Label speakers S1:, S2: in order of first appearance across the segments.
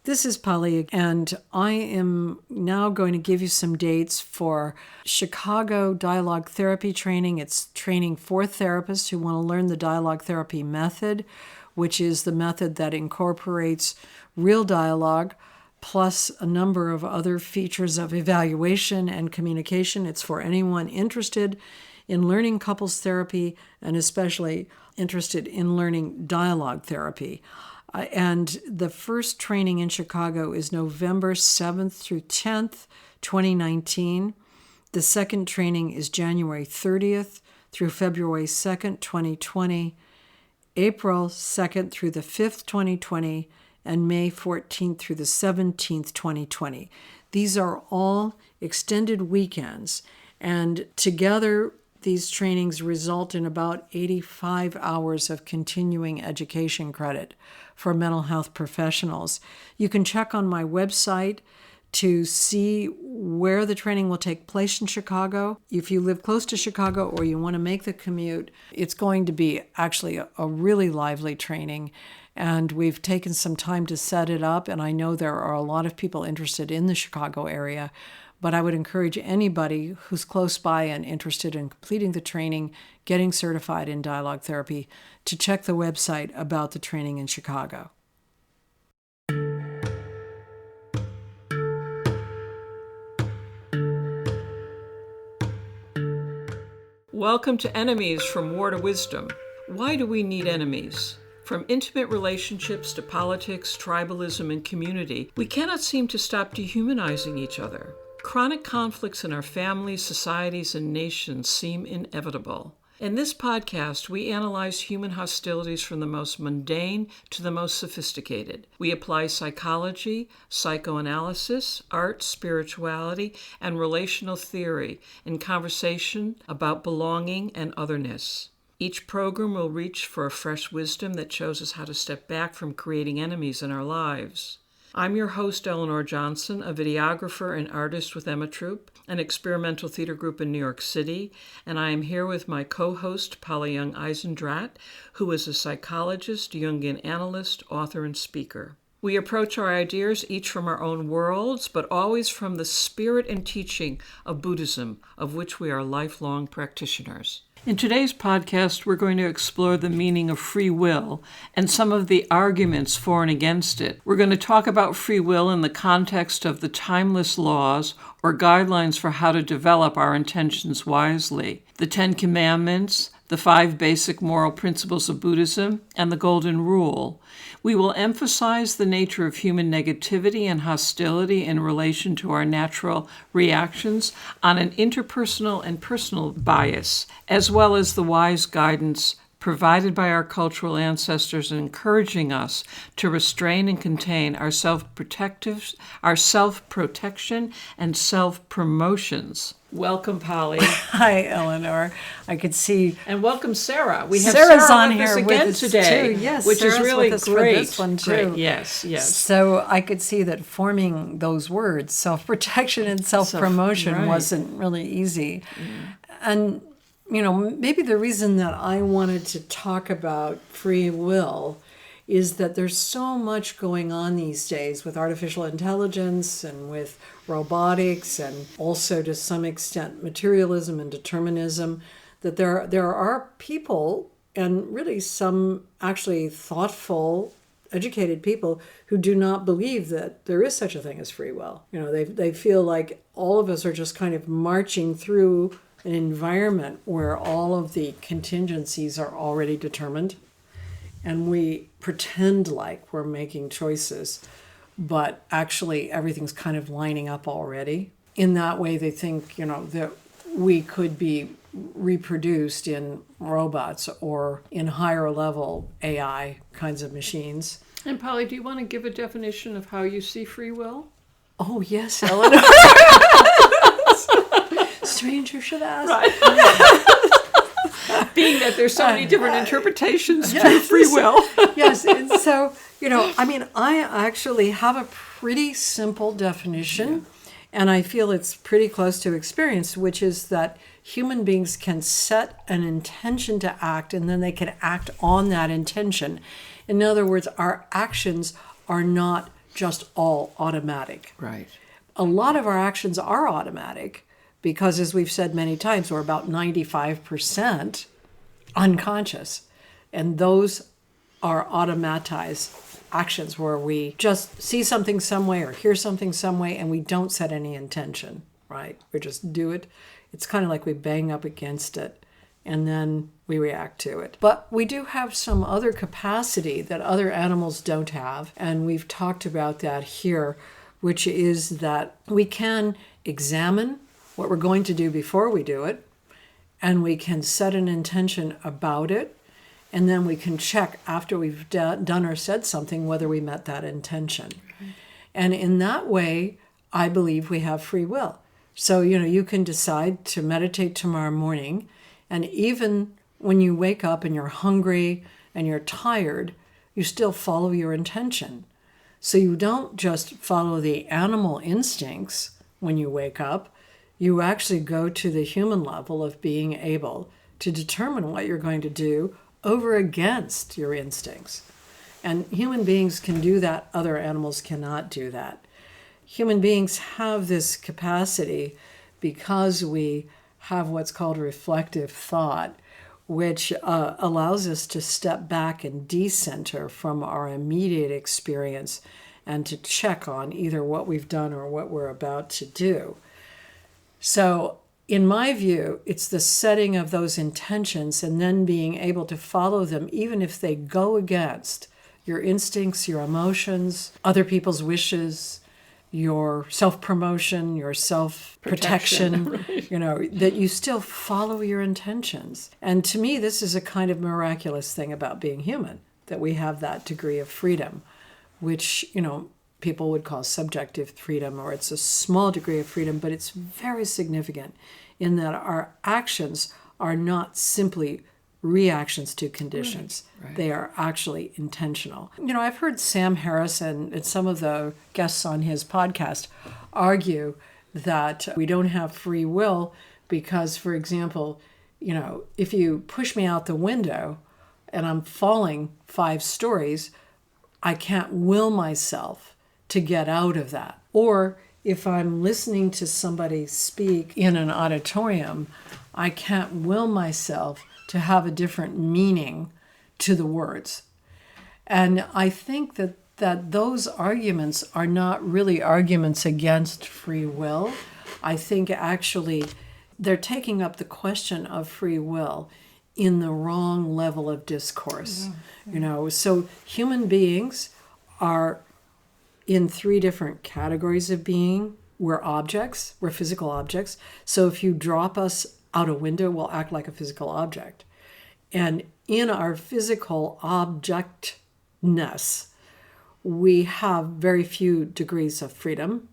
S1: This is Polly, and I am now going to give you some dates for Chicago Dialogue Therapy Training. It's training for therapists who want to learn the dialogue therapy method, which is the method that incorporates real dialogue plus a number of other features of evaluation and communication. It's for anyone interested in learning couples therapy and especially interested in learning dialogue therapy. And the first training in Chicago is November 7th through 10th, 2019. The second training is January 30th through February 2nd, 2020, April 2nd through the 5th, 2020, and May 14th through the 17th, 2020. These are all extended weekends, and together these trainings result in about 85 hours of continuing education credit for mental health professionals. You can check on my website to see where the training will take place in Chicago. If you live close to Chicago or you want to make the commute, it's going to be actually a really lively training. And we've taken some time to set it up, and I know there are a lot of people interested in the Chicago area. But I would encourage anybody who's close by and interested in completing the training, getting certified in dialogue therapy, to check the website about the training in Chicago.
S2: Welcome to Enemies from War to Wisdom. Why do we need enemies? From intimate relationships to politics, tribalism, and community, we cannot seem to stop dehumanizing each other. Chronic conflicts in our families, societies, and nations seem inevitable. In this podcast, we analyze human hostilities from the most mundane to the most sophisticated. We apply psychology, psychoanalysis, art, spirituality, and relational theory in conversation about belonging and otherness. Each program will reach for a fresh wisdom that shows us how to step back from creating enemies in our lives. I'm your host, Eleanor Johnson, a videographer and artist with Emma Troupe, an experimental theater group in New York City, and I am here with my co-host, Polly Young-Eisendrath, who is a psychologist, Jungian analyst, author, and speaker. We approach our ideas each from our own worlds, but always from the spirit and teaching of Buddhism, of which we are lifelong practitioners. In today's podcast, we're going to explore the meaning of free will and some of the arguments for and against it. We're going to talk about free will in the context of the timeless laws or guidelines for how to develop our intentions wisely, the 10 Commandments, the 5 basic moral principles of Buddhism, and the Golden Rule. We will emphasize the nature of human negativity and hostility in relation to our natural reactions on an interpersonal and personal bias, as well as the wise guidance provided by our cultural ancestors encouraging us to restrain and contain our self-protection and self-promotions. Welcome, Polly.
S1: Hi, Eleanor. I could see.
S2: And welcome, Sarah. We have
S1: Sarah's
S2: Sarah
S1: on
S2: with
S1: here
S2: us
S1: with
S2: again
S1: us
S2: today,
S1: too. Yes,
S2: which
S1: Sarah's
S2: is really
S1: with us for
S2: great.
S1: this one too.
S2: Great. Yes.
S1: So I could see that forming those words, self-protection and self-promotion,
S2: Right.
S1: wasn't really easy. And, maybe the reason that I wanted to talk about free will is that there's so much going on these days with artificial intelligence and with robotics and also to some extent materialism and determinism, that there are people, and really some actually thoughtful, educated people, who do not believe that there is such a thing as free will. They feel like all of us are just kind of marching through an environment where all of the contingencies are already determined, and we pretend like we're making choices, but actually everything's kind of lining up already. In that way, they think, that we could be reproduced in robots or in higher level AI kinds of machines.
S2: And Polly, do you want to give a definition of how you see free will?
S1: Oh, yes, Eleanor. Stranger should ask.
S2: Right. Being that there's so many different interpretations to free will.
S1: Yes, and so, I actually have a pretty simple definition, and I feel it's pretty close to experience, which is that human beings can set an intention to act, and then they can act on that intention. In other words, our actions are not just all automatic.
S2: Right.
S1: A lot of our actions are automatic because, as we've said many times, we're about 95% unconscious. And those are automatized actions where we just see something some way or hear something some way and we don't set any intention, right? We just do it. It's kind of like we bang up against it and then we react to it. But we do have some other capacity that other animals don't have, and we've talked about that here, which is that we can examine what we're going to do before we do it, and we can set an intention about it, and then we can check after we've done or said something whether we met that intention. Mm-hmm. And in that way, I believe we have free will. So, you can decide to meditate tomorrow morning, and even when you wake up and you're hungry and you're tired, you still follow your intention. So you don't just follow the animal instincts when you wake up, you actually go to the human level of being able to determine what you're going to do over against your instincts. And human beings can do that, other animals cannot do that. Human beings have this capacity because we have what's called reflective thought, which allows us to step back and decenter from our immediate experience and to check on either what we've done or what we're about to do. So in my view, it's the setting of those intentions and then being able to follow them, even if they go against your instincts, your emotions, other people's wishes, your self-promotion, your self-protection, right. That you still follow your intentions. And to me, this is a kind of miraculous thing about being human, that we have that degree of freedom, which, people would call subjective freedom, or it's a small degree of freedom, but it's very significant in that our actions are not simply reactions to conditions. Right. They are actually intentional. I've heard Sam Harris and some of the guests on his podcast argue that we don't have free will because, for example, if you push me out the window and I'm falling 5 stories, I can't will myself to get out of that. Or if I'm listening to somebody speak in an auditorium, I can't will myself to have a different meaning to the words. And I think that those arguments are not really arguments against free will. I think actually they're taking up the question of free will in the wrong level of discourse. Yeah. So human beings are in 3 different categories of being. We're objects, we're physical objects. So if you drop us out a window, we'll act like a physical object. And in our physical objectness, we have very few degrees of freedom,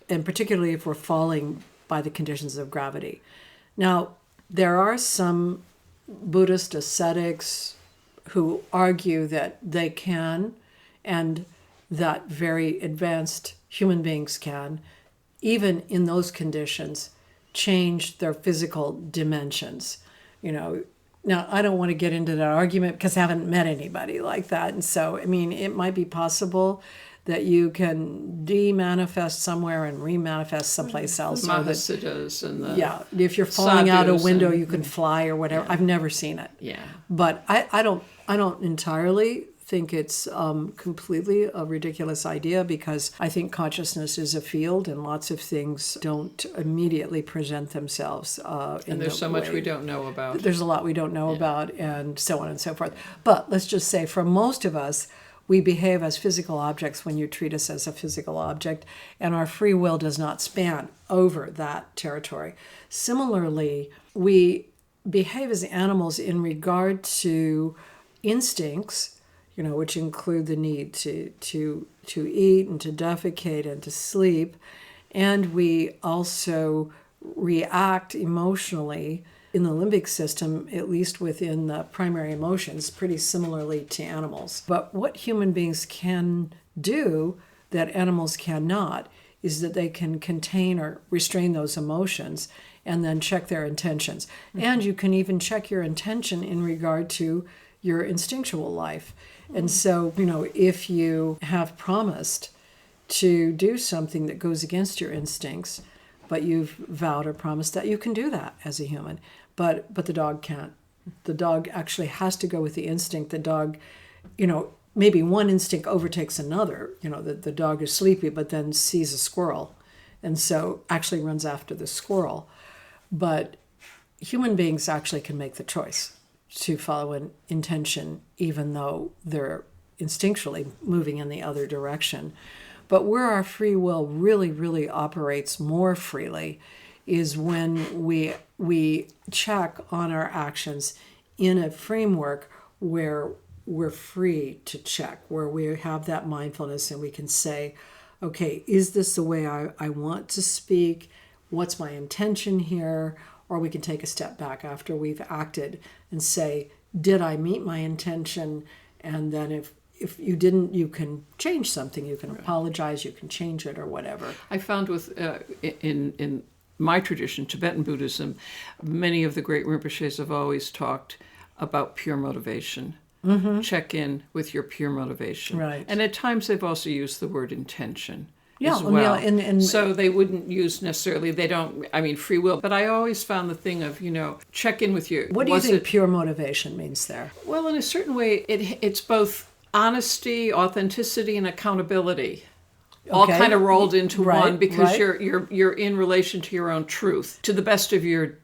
S1: and particularly if we're falling by the conditions of gravity. Now, there are some Buddhist ascetics who argue that they can, and that very advanced human beings can, even in those conditions, change their physical dimensions. Now, I don't want to get into that argument because I haven't met anybody like that. And so, it might be possible that you can de-manifest somewhere and re-manifest someplace else.
S2: The Mahasiddhas and the
S1: if you're falling out a window,
S2: and,
S1: you can fly or whatever. Yeah. I've never seen it.
S2: Yeah.
S1: But I don't entirely think it's completely a ridiculous idea, because I think consciousness is a field and lots of things don't immediately present themselves.
S2: And there's so much we don't know about.
S1: There's a lot we don't know about, and so on and so forth. But let's just say for most of us, we behave as physical objects when you treat us as a physical object, and our free will does not span over that territory. Similarly, we behave as animals in regard to instincts, which include the need to eat and to defecate and to sleep. And we also react emotionally in the limbic system, at least within the primary emotions, pretty similarly to animals. But what human beings can do that animals cannot is that they can contain or restrain those emotions and then check their intentions. Mm-hmm. And you can even check your intention in regard to your instinctual life. And so, if you have promised to do something that goes against your instincts, but you've vowed or promised that you can do that as a human. But the dog can't. The dog actually has to go with the instinct. The dog, maybe one instinct overtakes another. The dog is sleepy, but then sees a squirrel, and so actually runs after the squirrel. But human beings actually can make the choice to follow an intention, even though they're instinctually moving in the other direction. But where our free will really, really operates more freely is when we check on our actions in a framework where we're free to check, where we have that mindfulness and we can say, okay, is this the way I want to speak? What's my intention here? Or we can take a step back after we've acted and say, did I meet my intention? And then if you didn't, you can change something. You can apologize, you can change it or whatever.
S2: I found with in my tradition, Tibetan Buddhism, many of the great Rinpoches have always talked about pure motivation. Mm-hmm. Check in with your pure motivation.
S1: Right.
S2: And at times they've also used the word intention.
S1: Yeah,
S2: as well.
S1: And
S2: so they wouldn't use necessarily, free will. But I always found the thing of, check in with your...
S1: What do you think pure motivation means there?
S2: Well, in a certain way, it's both honesty, authenticity, and accountability. All kind of rolled into one because you're in relation to your own truth, to the best of your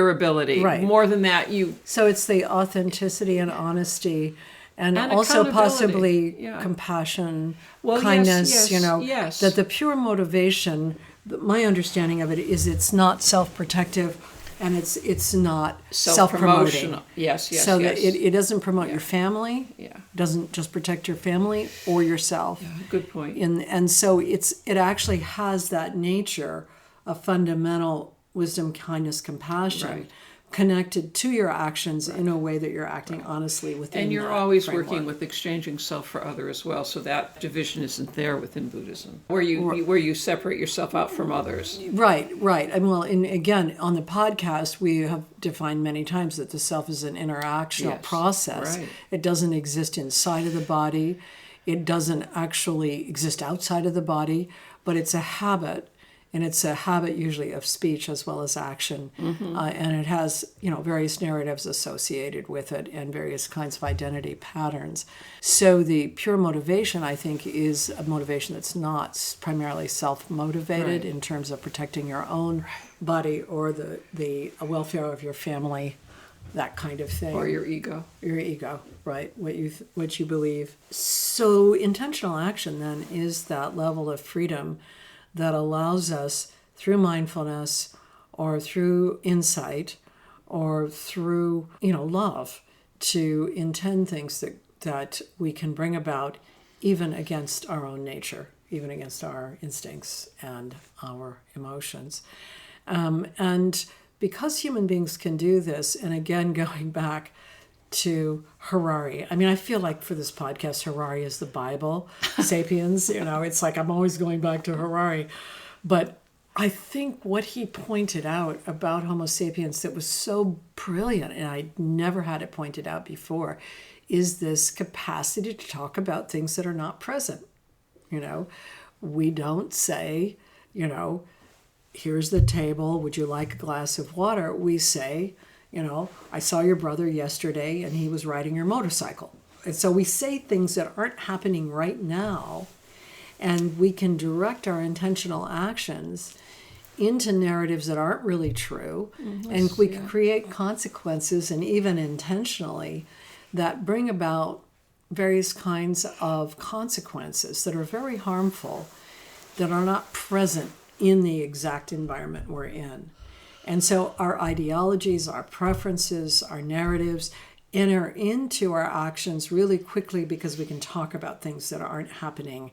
S2: ability. Right. More than that,
S1: So it's the authenticity and honesty and also possibly compassion, kindness,
S2: yes.
S1: That the pure motivation, my understanding of it is it's not self-protective and it's not self-promoting.
S2: Yes.
S1: So that it doesn't promote your family. Yeah. Doesn't just protect your family or yourself.
S2: Yeah, good point.
S1: And so it actually has that nature of fundamental wisdom, kindness, compassion connected to your actions in a way that you're acting honestly within.
S2: And you're always working with exchanging self for other as well. So that division isn't there within Buddhism, where you separate yourself out from others.
S1: Right. And again, on the podcast, we have defined many times that the self is an interactional process. Right. It doesn't exist inside of the body. It doesn't actually exist outside of the body, but it's a habit. And it's a habit usually of speech as well as action. Mm-hmm. And it has, various narratives associated with it and various kinds of identity patterns. So the pure motivation, I think, is a motivation that's not primarily self-motivated in terms of protecting your own body or the welfare of your family, that kind of thing.
S2: Or your ego.
S1: Your ego, right, what you believe. So intentional action, then, is that level of freedom that allows us, through mindfulness or through insight or through, love, to intend things that we can bring about even against our own nature, even against our instincts and our emotions. And because human beings can do this, and again, going back to Harari. I feel like for this podcast, Harari is the Bible, Sapiens, it's like I'm always going back to Harari. But I think what he pointed out about Homo sapiens that was so brilliant, and I never had it pointed out before, is this capacity to talk about things that are not present. We don't say, here's the table, would you like a glass of water? We say, I saw your brother yesterday and he was riding your motorcycle. And so we say things that aren't happening right now, and we can direct our intentional actions into narratives that aren't really true. And we can create consequences, and even intentionally, that bring about various kinds of consequences that are very harmful, that are not present in the exact environment we're in. And so our ideologies, our preferences, our narratives enter into our actions really quickly because we can talk about things that aren't happening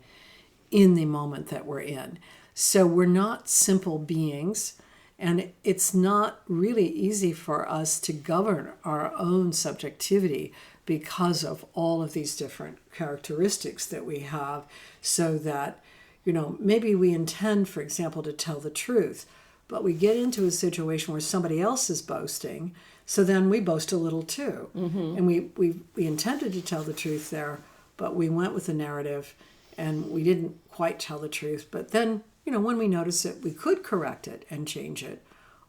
S1: in the moment that we're in. So we're not simple beings, and it's not really easy for us to govern our own subjectivity because of all of these different characteristics that we have, so that, maybe we intend, for example, to tell the truth, but we get into a situation where somebody else is boasting, so then we boast a little too. Mm-hmm. And we intended to tell the truth there, but we went with the narrative, and we didn't quite tell the truth. But then, when we notice it, we could correct it and change it,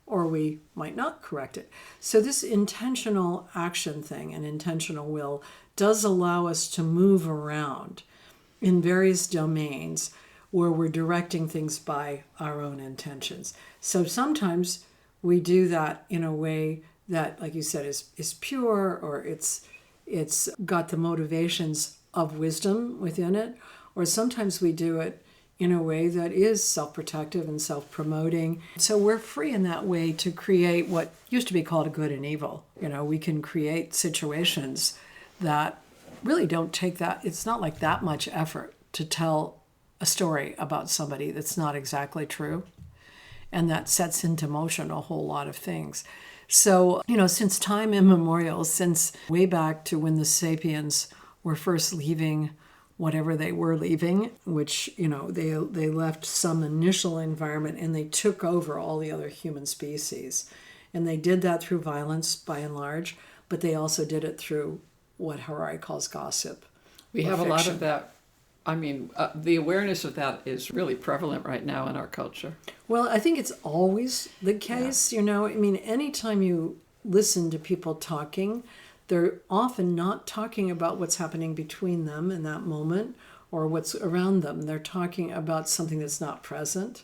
S1: or we might not correct it. So this intentional action thing and intentional will does allow us to move around in various domains where we're directing things by our own intentions. So sometimes we do that in a way that, like you said, is pure, or it's got the motivations of wisdom within it, or sometimes we do it in a way that is self-protective and self-promoting. So we're free in that way to create what used to be called a good and evil. We can create situations that really don't take that. It's not like that much effort to tell a story about somebody that's not exactly true, and that sets into motion a whole lot of things. So, since time immemorial, since way back to when the sapiens were first leaving whatever they were leaving, which, they left some initial environment and they took over all the other human species. And they did that through violence, by and large, but they also did it through what Harari calls gossip.
S2: We have fiction. A lot of that. I mean, the awareness of that is really prevalent right now in our culture.
S1: Well, I think it's always the case, anytime you listen to people talking, they're often not talking about what's happening between them in that moment or what's around them. They're talking about something that's not present.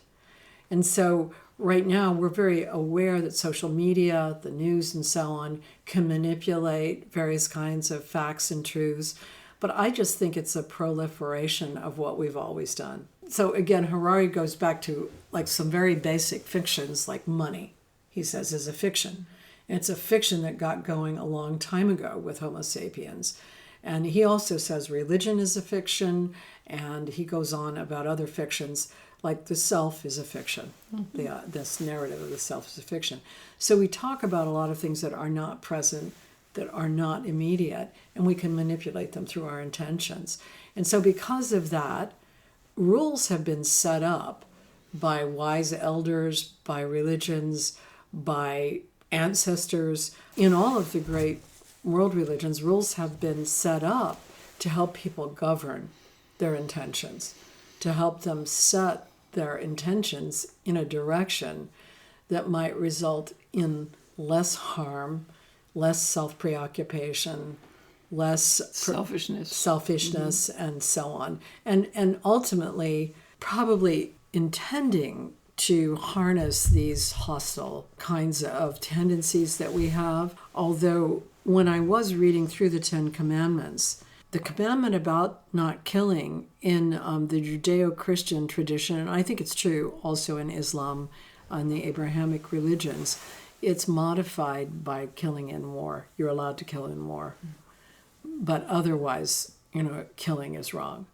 S1: And so right now we're very aware that social media, the news and so on, can manipulate various kinds of facts and truths. But I just think it's a proliferation of what we've always done. So again, Harari goes back to like some very basic fictions, like money, he says, is a fiction. And it's a fiction that got going a long time ago with Homo sapiens. And he also says religion is a fiction, and he goes on about other fictions, like the self is a fiction. Mm-hmm. This narrative of the self is a fiction. So we talk about a lot of things that are not present, that are not immediate, and we can manipulate them through our intentions. And so because of that, rules have been set up by wise elders, by religions, by ancestors. In all of the great world religions, rules have been set up to help people govern their intentions, to help them set their intentions in a direction that might result in less harm, less self-preoccupation, less selfishness, mm-hmm. and so on. And ultimately, probably intending to harness these hostile kinds of tendencies that we have. Although when I was reading through the Ten Commandments, the commandment about not killing in the Judeo-Christian tradition, and I think it's true also in Islam and the Abrahamic religions, it's modified by killing in war. You're allowed to kill in war. But otherwise, killing is wrong.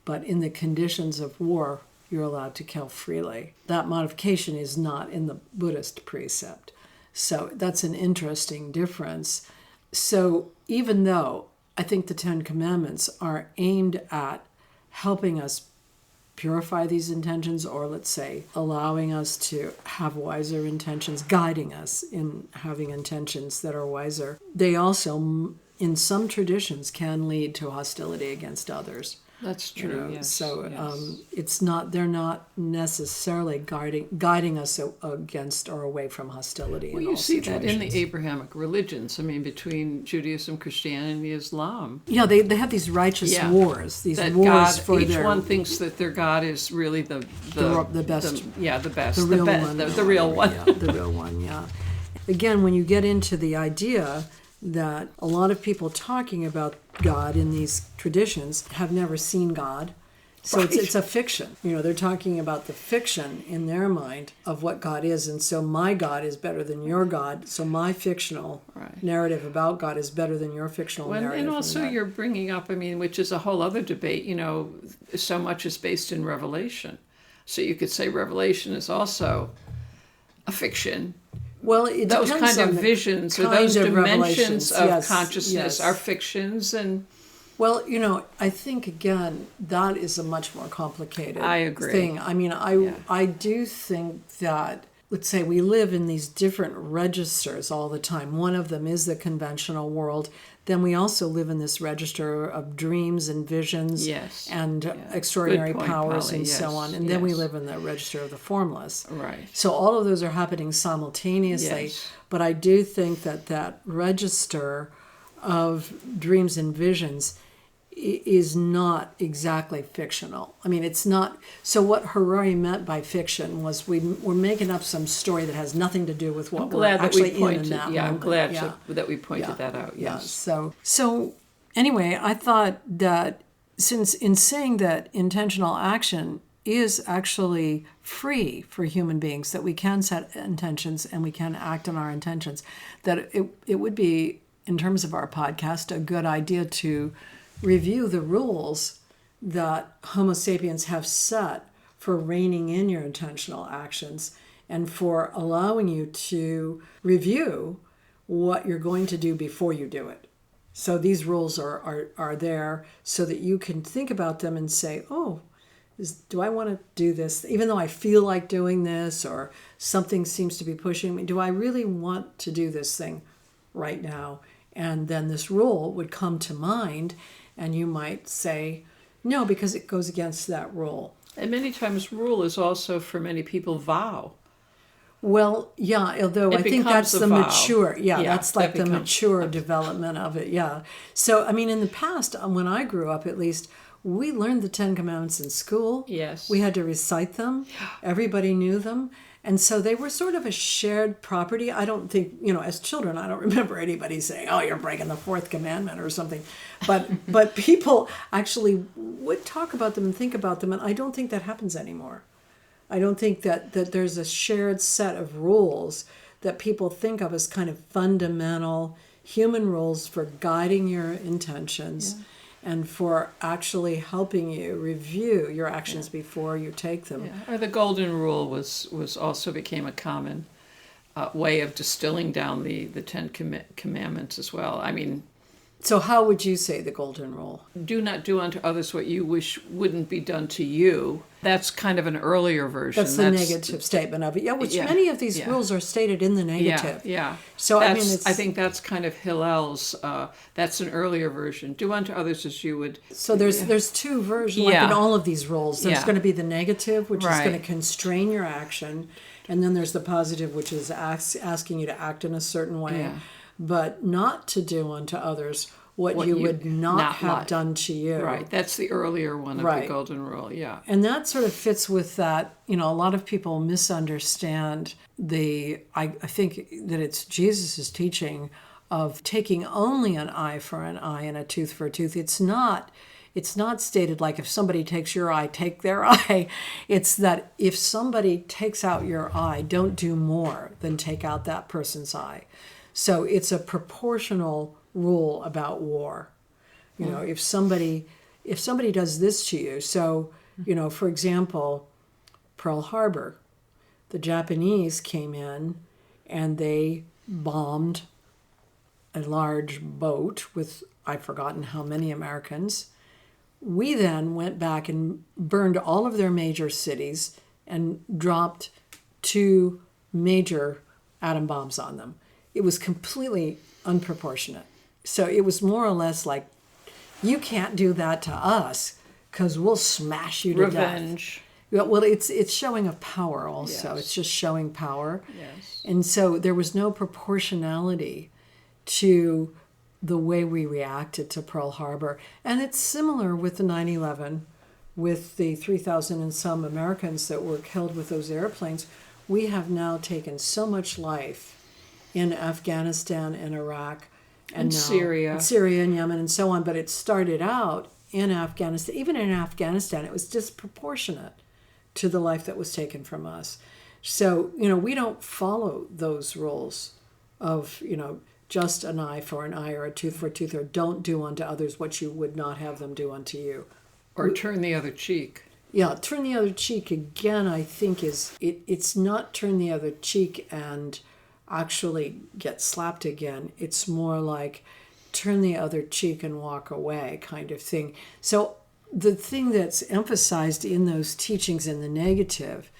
S1: But in the conditions of war, you're allowed to kill freely. That modification is not in the Buddhist precept. So that's an interesting difference. So even though I think the Ten Commandments are aimed at helping us purify these intentions, or let's say allowing us to have wiser intentions, guiding us in having intentions that are wiser, they also, in some traditions, can lead to hostility against others.
S2: That's true. Yes.
S1: So
S2: yes.
S1: They're not necessarily guiding us against or away from hostility.
S2: Well, you see that in the Abrahamic religions. I mean, between Judaism, Christianity, Islam.
S1: Yeah, they have these righteous wars. These
S2: that
S1: wars
S2: God,
S1: for
S2: each one thinks that their God is really the best.
S1: The best.
S2: The real one. The real one.
S1: Yeah, the real one. Yeah. Again, when you get into the idea that a lot of people talking about God in these traditions have never seen God. So right. it's a fiction. They're talking about the fiction in their mind of what God is. And so my God is better than your God. So my fictional narrative about God is better than your fictional narrative.
S2: And also you're bringing up, which is a whole other debate, so much is based in Revelation. So you could say Revelation is also a fiction.
S1: Well, it
S2: those
S1: depends
S2: kind
S1: on
S2: of visions or those dimensions of consciousness are fictions. And
S1: well, I think again that is a much more complicated thing. I do think that, let's say, we live in these different registers all the time. One of them is the conventional world then we also live in this register of dreams and visions and extraordinary powers
S2: Polly.
S1: and so on. And then we live in the register of the formless.
S2: Right.
S1: So all of those are happening simultaneously. But I do think that register of dreams and visions is not exactly fictional. I mean, it's not. So what Harari meant by fiction was we're making up some story that has nothing to do with what we're actually in that moment.
S2: I'm glad that we pointed that out. Yes.
S1: So anyway, I thought that since in saying that intentional action is actually free for human beings, that we can set intentions and we can act on our intentions, that it would be, in terms of our podcast, a good idea to review the rules that Homo sapiens have set for reining in your intentional actions and for allowing you to review what you're going to do before you do it. So these rules are there so that you can think about them and say, do I want to do this? Even though I feel like doing this or something seems to be pushing me, do I really want to do this thing right now? And then this rule would come to mind, and you might say, no, because it goes against that rule.
S2: And many times rule is also, for many people, vow.
S1: Well, yeah, although I think that's the
S2: vow.
S1: Mature. That's like the mature development of it, So, I mean, in the past, when I grew up at least, we learned the Ten Commandments in school.
S2: Yes.
S1: We had to recite them. Everybody knew them. And so they were sort of a shared property. I don't think, as children, I don't remember anybody saying, you're breaking the fourth commandment or something. But people actually would talk about them and think about them. And I don't think that happens anymore. I don't think that there's a shared set of rules that people think of as kind of fundamental human rules for guiding your intentions and for actually helping you review your actions before you take them.
S2: Yeah. Or the golden rule was also became a common way of distilling down the Ten Commandments as well. I mean,
S1: so how would you say the golden rule?
S2: Do not do unto others what you wish wouldn't be done to you. That's kind of an earlier version.
S1: That's the negative statement of it. Yeah, which many of these rules are stated in the negative.
S2: Yeah.
S1: So
S2: I think that's kind of Hillel's. That's an earlier version. Do unto others as you would.
S1: So there's two versions like in all of these rules. There's going to be the negative, which is going to constrain your action, and then there's the positive, which is asking you to act in a certain way. Yeah. But not to do unto others what you would not have done to you.
S2: Right. That's the earlier one of the golden rule. Yeah.
S1: And that sort of fits with that. A lot of people misunderstand I think that it's Jesus' teaching of taking only an eye for an eye and a tooth for a tooth. It's not stated like if somebody takes your eye, take their eye. It's that if somebody takes out your eye, don't do more than take out that person's eye. So it's a proportional rule about war. If somebody does this to you, so, for example, Pearl Harbor, the Japanese came in and they bombed a large boat with, I've forgotten how many Americans. We then went back and burned all of their major cities and dropped 2 major atom bombs on them. It was completely unproportionate. So it was more or less like, you can't do that to us because we'll smash you to
S2: Revenge.
S1: Death. Well, it's showing of power also.
S2: Yes.
S1: It's just showing power.
S2: Yes.
S1: And so there was no proportionality to the way we reacted to Pearl Harbor. And it's similar with the 9/11, with the 3,000 and some Americans that were killed with those airplanes. We have now taken so much life in Afghanistan and Iraq and
S2: Syria
S1: and Yemen and so on. But it started out in Afghanistan. Even in Afghanistan, it was disproportionate to the life that was taken from us. So, we don't follow those rules of, just an eye for an eye or a tooth for a tooth, or don't do unto others what you would not have them do unto you.
S2: Or turn the other cheek.
S1: Yeah, turn the other cheek again, I think it's not turn the other cheek and actually get slapped again. It's more like turn the other cheek and walk away kind of thing. So the thing that's emphasized in those teachings in the negative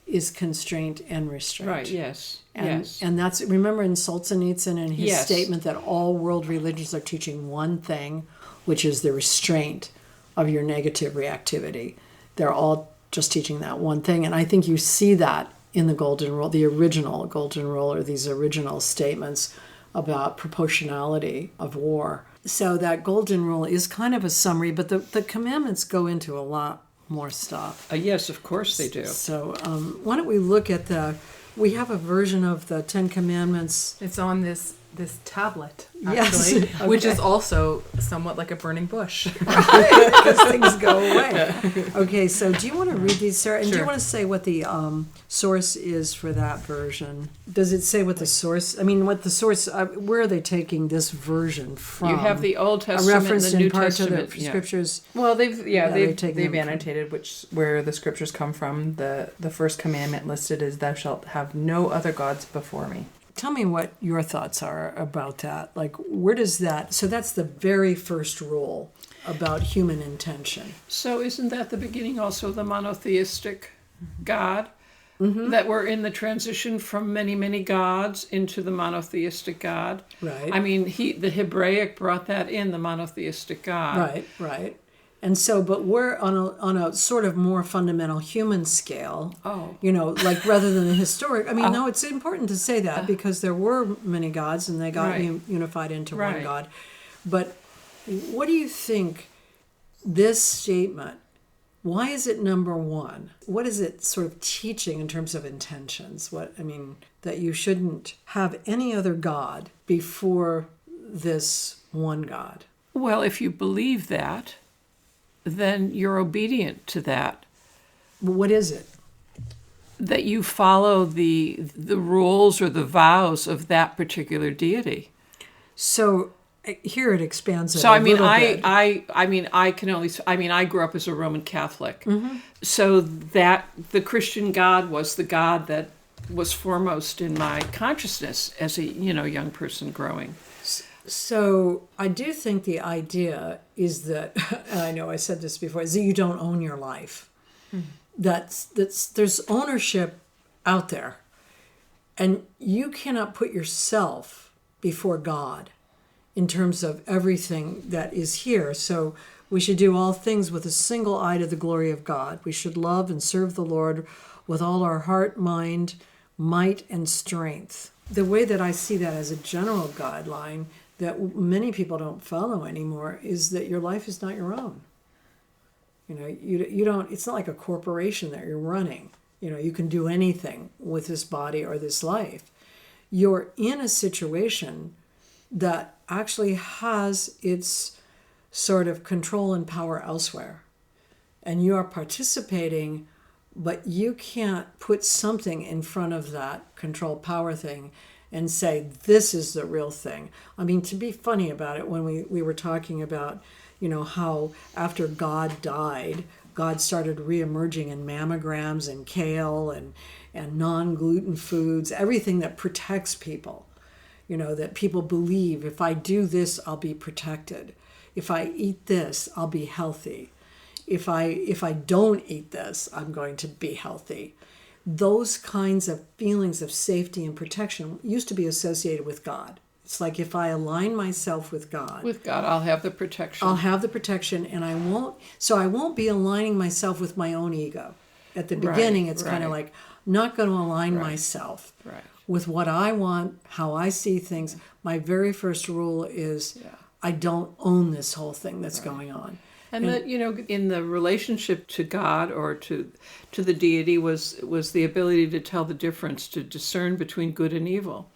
S1: is constraint and restraint.
S2: Right, yes.
S1: And that's, remember in Solzhenitsyn and his statement that all world religions are teaching one thing, which is the restraint of your negative reactivity. They're all just teaching that one thing. And I think you see that in the Golden Rule, the original Golden Rule, or these original statements about proportionality of war. So that Golden Rule is kind of a summary, but the commandments go into a lot more stuff.
S2: Yes, of course they do.
S1: So why don't we look at we have a version of the Ten Commandments.
S3: It's on this tablet, actually,
S1: Yes. Okay.
S3: which is also somewhat like a burning bush.
S1: Because things go away. Okay, so do you want to read these, Sarah? And do you
S3: Sure.
S1: want to say what the source is for that version? Does it say what the source, where are they taking this version from?
S2: You have the Old
S1: a
S2: Testament
S1: reference
S2: and the
S1: in
S2: New
S1: part
S2: Testament.
S1: to the scriptures.
S3: Well, they've
S1: they're taking them from-
S3: annotated where the scriptures come from. The first commandment listed is, "Thou shalt have no other gods before me."
S1: Tell me what your thoughts are about that. Like, where does that, so that's the very first rule about human intention.
S2: So isn't that the beginning also of the monotheistic God? Mm-hmm. That we're in the transition from many, many gods into the monotheistic God?
S1: Right.
S2: I mean, the Hebraic brought that in, the monotheistic God.
S1: Right. And so, but we're on a sort of more fundamental human scale.
S2: Oh.
S1: Like rather than a historic. I mean, no, it's important to say that because there were many gods and they got
S2: Right.
S1: unified into
S2: Right.
S1: one God. But what do you think this statement, why is it number one? What is it sort of teaching in terms of intentions? That you shouldn't have any other God before this one God.
S2: Well, if you believe that, then you're obedient to that.
S1: What is it?
S2: That you follow the rules or the vows of that particular deity.
S1: So here it expands it
S2: So
S1: a
S2: I mean,
S1: little bit.
S2: I grew up as a Roman Catholic, so that the Christian God was the God that was foremost in my consciousness as a young person growing.
S1: So I do think the idea is that, and I know I said this before, is that you don't own your life. That's there's ownership out there, and you cannot put yourself before God in terms of everything that is here. So we should do all things with a single eye to the glory of God. We should love and serve the Lord with all our heart, mind, might, and strength. The way that I see that as a general guideline that many people don't follow anymore is that your life is not your own. You don't, it's not like a corporation that you're running. You can do anything with this body or this life. You're in a situation that actually has its sort of control and power elsewhere. And you are participating, but you can't put something in front of that control power thing and say, this is the real thing. I mean, to be funny about it, when we were talking about, how after God died, God started reemerging in mammograms and kale and non-gluten foods, everything that protects people. That people believe, if I do this, I'll be protected. If I eat this, I'll be healthy. If I don't eat this, I'm going to be healthy. Those kinds of feelings of safety and protection used to be associated with God. It's like if I align myself with God.
S2: With God, I'll have the protection.
S1: I'll have the protection, and I won't be aligning myself with my own ego. At the beginning, it's kind of like, I'm not going to align myself with what I want, how I see things. My very first rule is I don't own this whole thing that's going on.
S2: And that, in the relationship to God or to the deity was the ability to tell the difference, to discern between good and evil.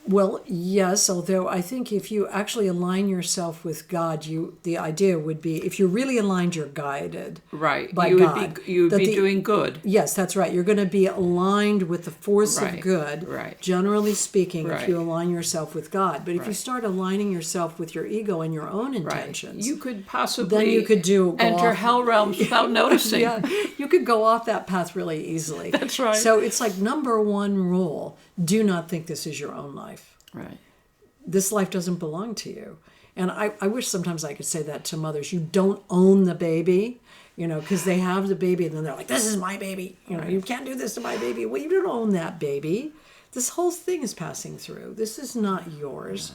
S1: Well, yes, although I think if you actually align yourself with God, the idea would be, if you're really aligned, you're guided
S2: right.
S1: by
S2: you
S1: God.
S2: You would be doing good.
S1: Yes, that's right. You're going to be aligned with the force of good, generally speaking, if you align yourself with God. But if you start aligning yourself with your ego and your own intentions,
S2: you could possibly
S1: then you could
S2: enter hell realms without noticing.
S1: You could go off that path really easily.
S2: That's right.
S1: So it's like number one rule, do not think this is your own life.
S2: Right.
S1: This life doesn't belong to you. And I wish sometimes I could say that to mothers. You don't own the baby. because they have the baby and then they're like, this is my baby. You can't do this to my baby. Well, you don't own that baby. This whole thing is passing through. This is not yours.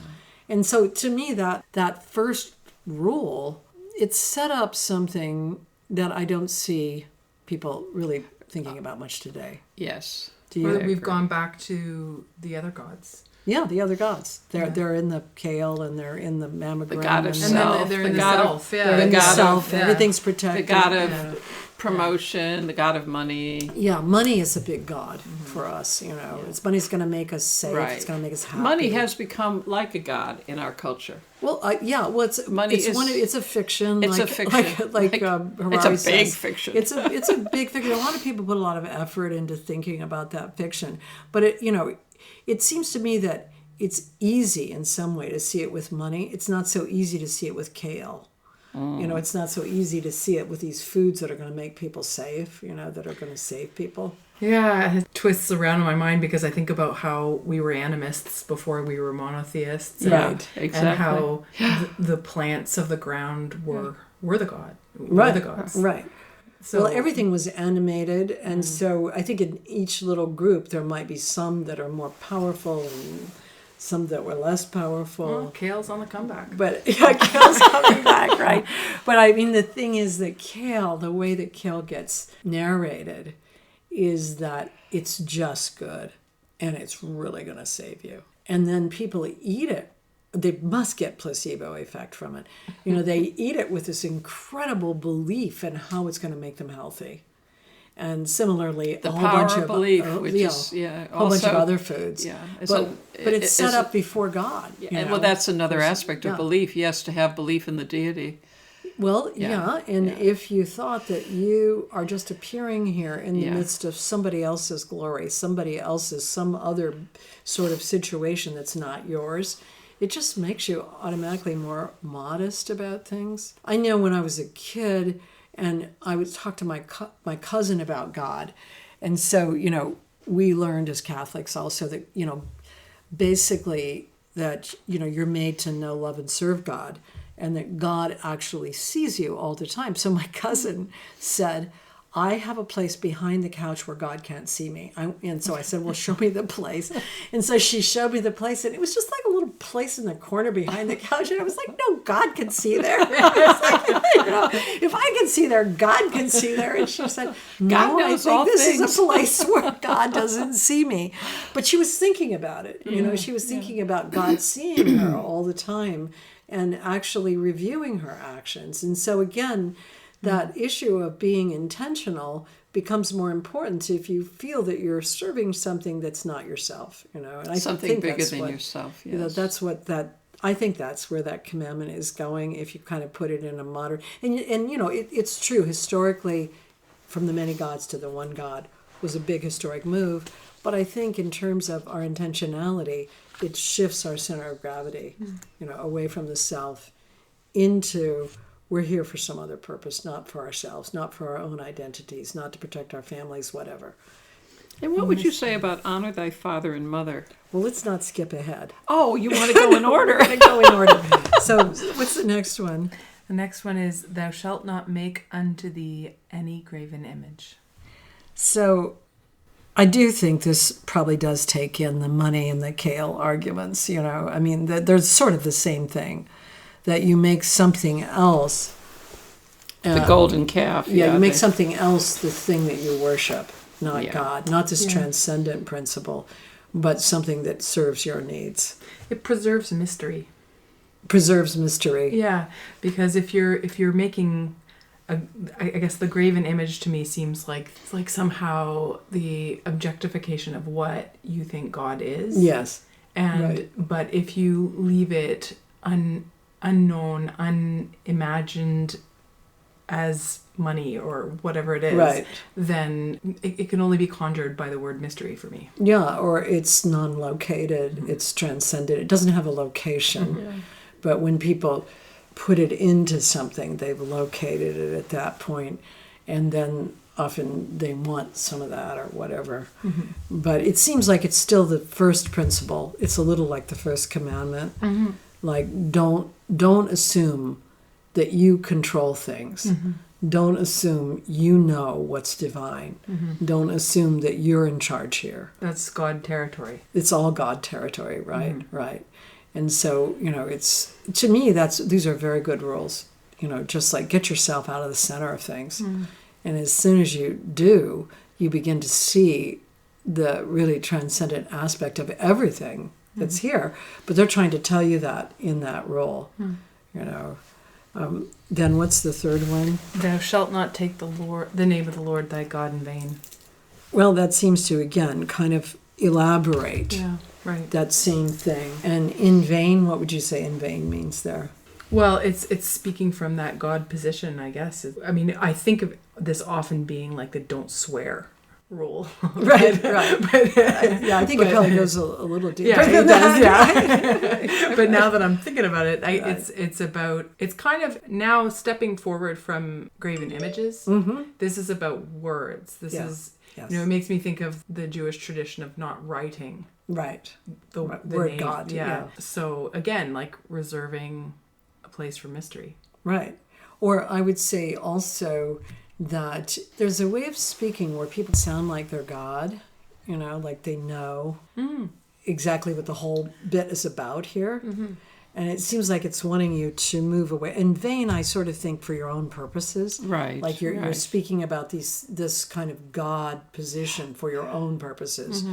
S1: And so to me, that first rule, it set up something that I don't see people really thinking about much today.
S2: Yes.
S3: We've gone back to the other gods.
S1: Yeah, the other gods. They're in the kale and they're in the mammogram.
S2: The god of
S1: and
S2: self.
S3: They're in the
S2: god
S3: self.
S1: They're in the self.
S3: Yeah.
S1: Everything's protected.
S2: The god of promotion, the god of money.
S1: Yeah, money is a big god for us. It's money's going to make us safe.
S2: Right.
S1: It's going to make us happy.
S2: Money has become like a god in our culture.
S1: Well, it's
S2: Money
S1: it's a fiction.
S2: It's a fiction.
S1: Harari
S2: it's a big
S1: says.
S2: fiction.
S1: It's a big fiction. A lot of people put a lot of effort into thinking about that fiction, but it seems to me that it's easy in some way to see it with money. It's not so easy to see it with kale. It's not so easy to see it with these foods that are going to make people safe, that are going to save people.
S3: Yeah, it twists around in my mind because I think about how we were animists before we were monotheists.
S1: Right,
S2: exactly.
S3: And how the plants of the ground were the god.
S1: Right,
S3: The gods.
S1: Right.
S3: So,
S1: Well, everything was animated, and so I think in each little group there might be some that are more powerful and some that were less powerful.
S3: Well, kale's on the comeback.
S1: But kale's coming back, right? But I mean, the thing is that kale, the way that kale gets narrated, is that it's just good, and it's really going to save you. And then people eat it. They must get placebo effect from it. They eat it with this incredible belief in how it's going to make them healthy. And similarly,
S2: The
S1: a whole
S2: power
S1: bunch
S2: of belief, which is,
S1: a whole bunch of other foods.
S2: Yeah.
S1: But it's set up before God.
S2: Well, that's another aspect of belief. Yes, to have belief in the deity.
S1: Well, and if you thought that you are just appearing here in the midst of somebody else's glory, some other sort of situation that's not yours, it just makes you automatically more modest about things. I know when I was a kid and I would talk to my cousin about God, and so, we learned as Catholics also that, basically that, you're made to know, love, and serve God, and that God actually sees you all the time. So my cousin said, I have a place behind the couch where God can't see me. And so I said, well, show me the place. And so she showed me the place, and it was just like a little place in the corner behind the couch. And I was like, no, God can see there. If I can see there, God can see there. And she said, no, I think this is a place where God doesn't see me. But she was thinking about it. She was thinking about God seeing her all the time and actually reviewing her actions. And so again, that issue of being intentional becomes more important if you feel that you're serving something that's not yourself, And I
S2: Something
S1: think
S2: bigger than yourself. Yes.
S1: I think that's where that commandment is going. If you kind of put it in a modern, and it's true historically, from the many gods to the one God was a big historic move. But I think in terms of our intentionality, it shifts our center of gravity, away from the self into. We're here for some other purpose, not for ourselves, not for our own identities, not to protect our families, whatever.
S2: And what would you say about honor thy father and mother?
S1: Well, let's not skip ahead.
S2: Oh, you want to go in order?
S1: I go in order. So what's the next one?
S3: The next one is, thou shalt not make unto thee any graven image.
S1: So I do think this probably does take in the money and the kale arguments, I mean, they're sort of the same thing. That you make something else.
S2: The golden calf.
S1: Yeah, you make something else the thing that you worship, not God. Not this
S3: Yeah.
S1: transcendent principle, but something that serves your needs.
S3: It preserves mystery.
S1: Preserves mystery.
S3: Yeah, because if you're making, I guess the graven image to me seems like somehow the objectification of what you think God is.
S1: Yes.
S3: But if you leave it unknown, unimagined as money or whatever it is, then it can only be conjured by the word mystery for me.
S1: Yeah, or it's non-located, it's transcendent. It doesn't have a location. But when people put it into something, they've located it at that point, and then often they want some of that or whatever. But it seems like it's still the first principle. It's a little like the first commandment. Like, don't assume that you control things. Don't assume you know what's divine. Don't assume that you're in charge here.
S3: That's God territory.
S1: It's all God territory, right? Right. And so, it's, to me, these are very good rules. Just like get yourself out of the center of things. And as soon as you do, you begin to see the really transcendent aspect of everything that's here. But they're trying to tell you that in that rule, Then what's the third one?
S3: Thou shalt not take the name of the Lord thy God in vain.
S1: Well, that seems to, again, kind of elaborate that same thing. And in vain, what would you say in vain means there?
S3: Well, it's speaking from that God position, I guess. I mean, I think of this often being like the don't swear rule.
S1: Right. But, I think it probably goes a little deeper.
S3: Yeah, it does, But now that I'm thinking about it, it's kind of now stepping forward from graven images. This is about words. This is, it makes me think of the Jewish tradition of not writing.
S1: Right.
S3: The
S1: word
S3: name.
S1: God. Yeah.
S3: So again, like reserving a place for mystery.
S1: Right. Or I would say also that there's a way of speaking where people sound like they're God, like they know exactly what the whole bit is about here. And it seems like it's wanting you to move away. In vain, I sort of think for your own purposes.
S2: Right.
S1: Like you're speaking about this kind of God position for your own purposes.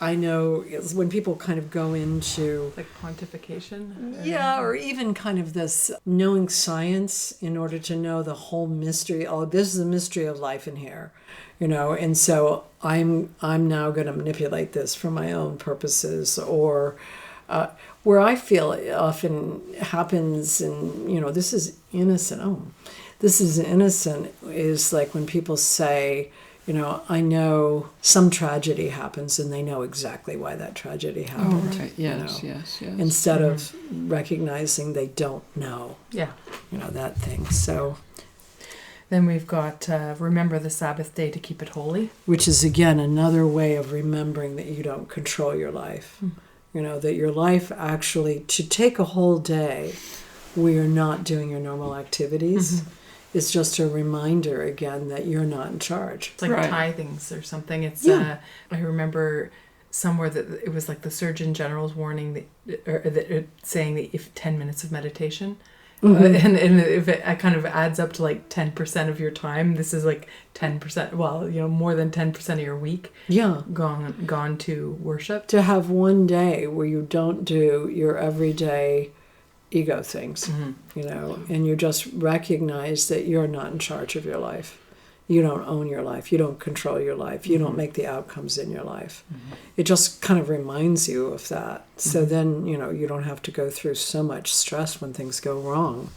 S1: I know when people kind of go into...
S3: Like pontification?
S1: Yeah, or even kind of this knowing science in order to know the whole mystery. Oh, this is the mystery of life in here, and so I'm now going to manipulate this for my own purposes, or where I feel it often happens, and, this is innocent. Oh, this is innocent is like when people say... I know some tragedy happens and they know exactly why that tragedy happened.
S2: Oh, right. Yes.
S1: Instead of recognizing they don't know.
S3: Yeah.
S1: That thing. So
S3: then we've got remember the Sabbath day to keep it holy.
S1: Which is, again, another way of remembering that you don't control your life. That your life actually, to take a whole day where you're not doing your normal activities... It's just a reminder again that you're not in charge.
S3: It's like tithings or something. It's I remember somewhere that it was like the Surgeon General's warning that saying that if 10 minutes of meditation, and if it kind of adds up to like 10% of your time, this is like 10%. Well, more than 10% of your week.
S1: Yeah,
S3: gone to worship.
S1: To have one day where you don't do your everyday ego things, and you just recognize that you're not in charge of your life. You don't own your life. You don't control your life. You don't make the outcomes in your life. It just kind of reminds you of that. So then, you don't have to go through so much stress when things go wrong.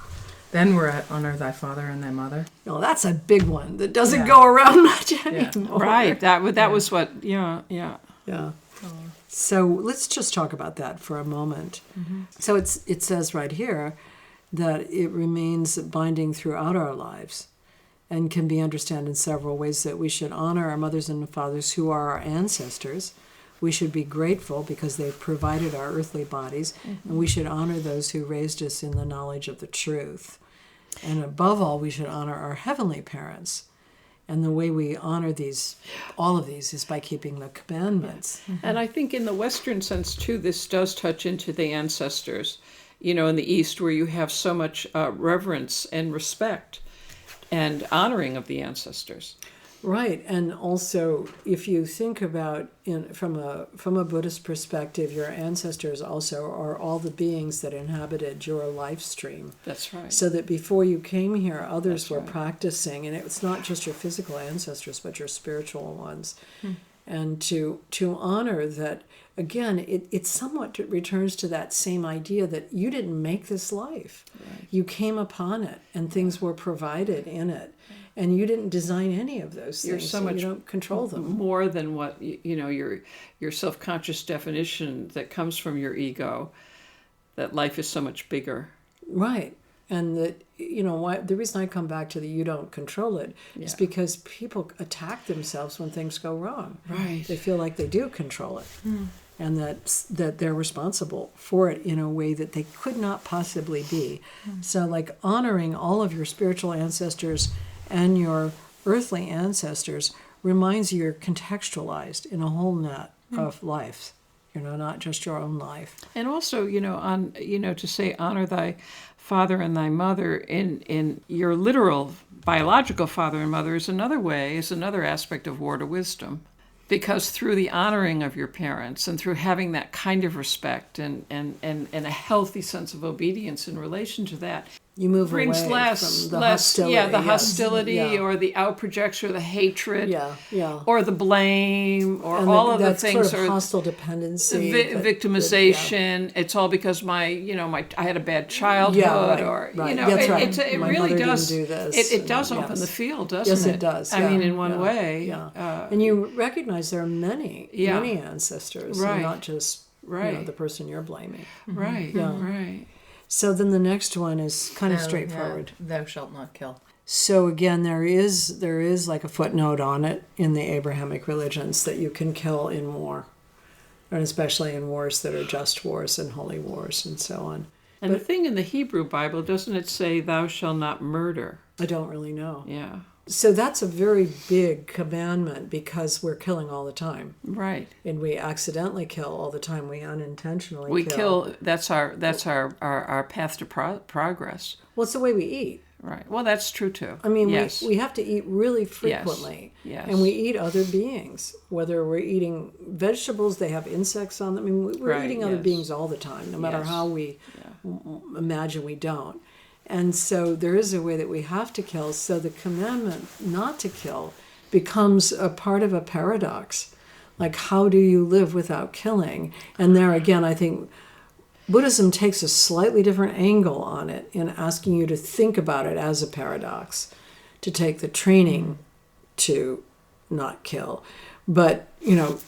S3: Then we're at honor thy father and thy mother.
S1: Oh, that's a big one that doesn't go around much anymore.
S2: Right. That was what, Yeah.
S1: So let's just talk about that for a moment. So it says right here that it remains binding throughout our lives and can be understood in several ways, that we should honor our mothers and fathers who are our ancestors. We should be grateful because they've provided our earthly bodies, and we should honor those who raised us in the knowledge of the truth. And above all, we should honor our heavenly parents. And the way we honor all of these, is by keeping the commandments.
S2: And I think in the Western sense, too, this does touch into the ancestors, in the East, where you have so much reverence and respect and honoring of the ancestors.
S1: Right. And also, if you think about from a Buddhist perspective, your ancestors also are all the beings that inhabited your life stream.
S2: That's right.
S1: So that before you came here, others were practicing, and it's not just your physical ancestors, but your spiritual ones. And to honor that, again, it somewhat returns to that same idea that you didn't make this life. Right. You came upon it, and things were provided in it. And you didn't design any of those things.
S2: You're so much,
S1: you don't control them.
S2: More than what, your self-conscious definition that comes from your ego, that life is so much bigger.
S1: Right. And that, the reason I come back to the you don't control it is because people attack themselves when things go wrong.
S2: Right.
S1: They feel like they do control it. And that they're responsible for it in a way that they could not possibly be. So like honoring all of your spiritual ancestors and your earthly ancestors reminds you you're contextualized in a whole net of life, not just your own life.
S2: And also, to say honor thy father and thy mother in your literal biological father and mother is another aspect of War to Wisdom. Because through the honoring of your parents and through having that kind of respect and a healthy sense of obedience in relation to that,
S1: you move
S2: brings
S1: away
S2: less,
S1: from the hostility.
S2: the hostility or the outprojection or the hatred or the blame or
S1: and
S2: all of the things
S1: sort of hostile dependency,
S2: victimization. It's all because I had a bad childhood, it
S1: My
S2: really
S1: didn't
S2: does
S1: do this,
S2: it does open the field, doesn't it?
S1: Yes, it does.
S2: I mean, in one way,
S1: and you recognize there are many ancestors, and not just the person you're blaming.
S2: Right. Right.
S1: So then the next one is kind of straightforward.
S3: Thou shalt not kill.
S1: So again, there is like a footnote on it in the Abrahamic religions that you can kill in war, and especially in wars that are just wars and holy wars and so on.
S2: And the thing in the Hebrew Bible, doesn't it say thou shalt not murder?
S1: I don't really know.
S2: Yeah.
S1: So that's a very big commandment because we're killing all the time.
S2: Right.
S1: And we accidentally kill all the time. We unintentionally
S2: we kill. That's our path to progress.
S1: Well, it's the way we eat.
S2: Right. Well, that's true too.
S1: I mean, we have to eat really frequently.
S2: Yes.
S1: And we eat other beings. Whether we're eating vegetables, they have insects on them. I mean, we're eating other beings all the time, no matter how we imagine we don't. And so there is a way that we have to kill. So the commandment not to kill becomes a part of a paradox. Like, how do you live without killing? And there again, I think Buddhism takes a slightly different angle on it in asking you to think about it as a paradox, to take the training to not kill. But,